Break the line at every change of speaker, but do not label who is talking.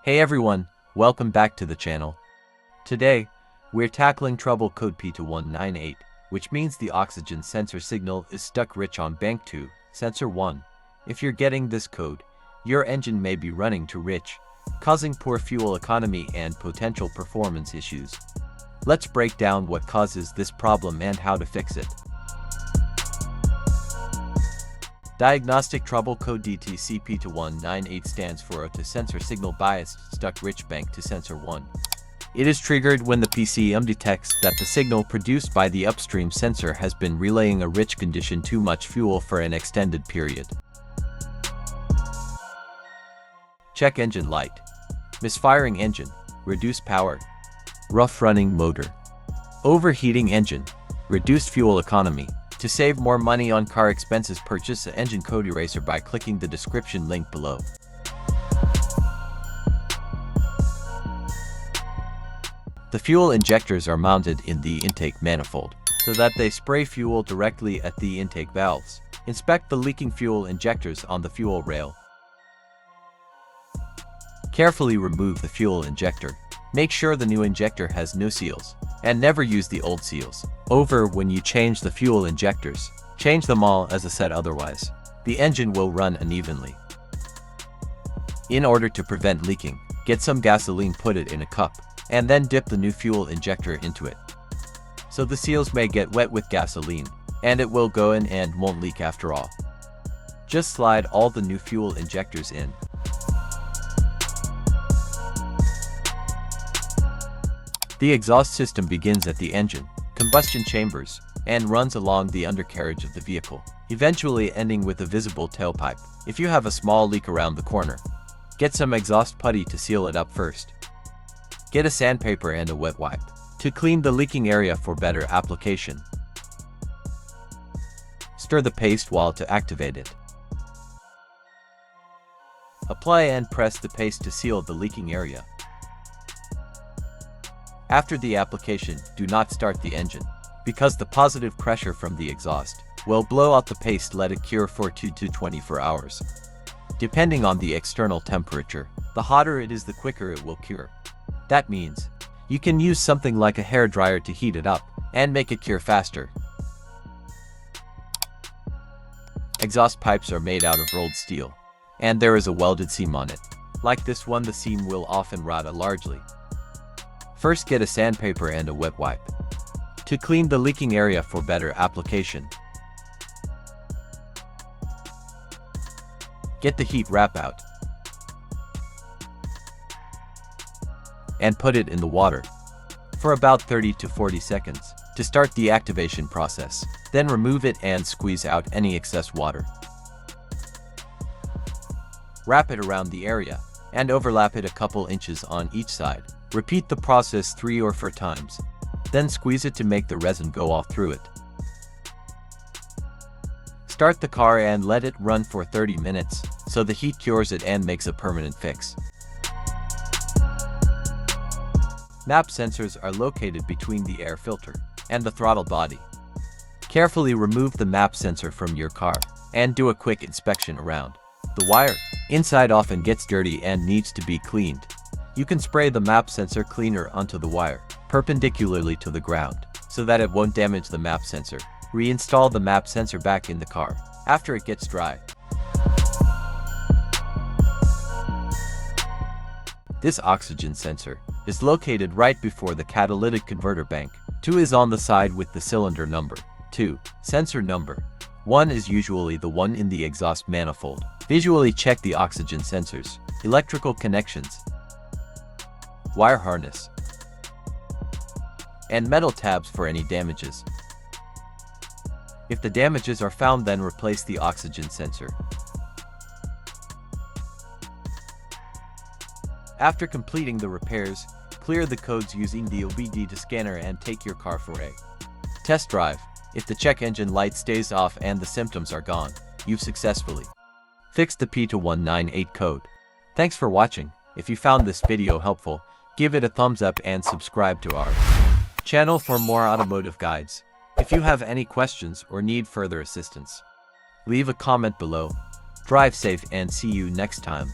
Hey everyone, welcome back to the channel. Today, we're tackling trouble code P2198, which means the oxygen sensor signal is stuck rich on bank 2, sensor 1. If you're getting this code, your engine may be running too rich, causing poor fuel economy and potential performance issues. Let's break down what causes this problem and how to fix it. Diagnostic trouble code DTC P2198 stands for to sensor signal biased stuck rich bank to sensor 1. It is triggered when the PCM detects that the signal produced by the upstream sensor has been relaying a rich condition too much fuel for an extended period. Check engine light. Misfiring engine, reduced power, rough running motor, overheating engine, reduced fuel economy. To save more money on car expenses, purchase an engine code eraser by clicking the description link below. The fuel injectors are mounted in the intake manifold, so that they spray fuel directly at the intake valves. Inspect the leaking fuel injectors on the fuel rail. Carefully remove the fuel injector. Make sure the new injector has no seals, and never use the old seals. When you change the fuel injectors, change them all as a set, otherwise the engine will run unevenly. In order to prevent leaking, get some gasoline, put it in a cup, and then dip the new fuel injector into it. So the seals may get wet with gasoline, and it will go in and won't leak after all. Just slide all the new fuel injectors in. The exhaust system begins at the engine, combustion chambers, and runs along the undercarriage of the vehicle, eventually ending with a visible tailpipe. If you have a small leak around the corner, get some exhaust putty to seal it up first. Get a sandpaper and a wet wipe to clean the leaking area for better application. Stir the paste while to activate it. Apply and press the paste to seal the leaking area. After the application, do not start the engine, because the positive pressure from the exhaust will blow out the paste. Let it cure for 2 to 24 hours. Depending on the external temperature, the hotter it is, the quicker it will cure. That means you can use something like a hair dryer to heat it up and make it cure faster. Exhaust pipes are made out of rolled steel, and there is a welded seam on it. Like this one, the seam will often rot largely. First, get a sandpaper and a wet wipe to clean the leaking area for better application. Get the heat wrap out and put it in the water for about 30 to 40 seconds to start the activation process. Then remove it and squeeze out any excess water. Wrap it around the area and overlap it a couple inches on each side. Repeat the process 3 or 4 times. Then squeeze it to make the resin go off through it. Start the car and let it run for 30 minutes, so the heat cures it and makes a permanent fix. MAP sensors are located between the air filter and the throttle body. Carefully remove the MAP sensor from your car and do a quick inspection around. The wire inside often gets dirty and needs to be cleaned. You can spray the MAP sensor cleaner onto the wire, perpendicularly to the ground, so that it won't damage the MAP sensor. Reinstall the MAP sensor back in the car after it gets dry. This oxygen sensor is located right before the catalytic converter bank. 2 is on the side with the cylinder number 2. Sensor number 1 is usually the one in the exhaust manifold. Visually check the oxygen sensors, electrical connections, wire harness, and metal tabs for any damages. If the damages are found, then replace the oxygen sensor. After completing the repairs, clear the codes using the OBD scanner and take your car for a test drive. If the check engine light stays off and the symptoms are gone, you've successfully fixed the P2198 code. Thanks for watching. If you found this video helpful, give it a thumbs up and subscribe to our channel for more automotive guides. If you have any questions or need further assistance, leave a comment below. Drive safe and see you next time.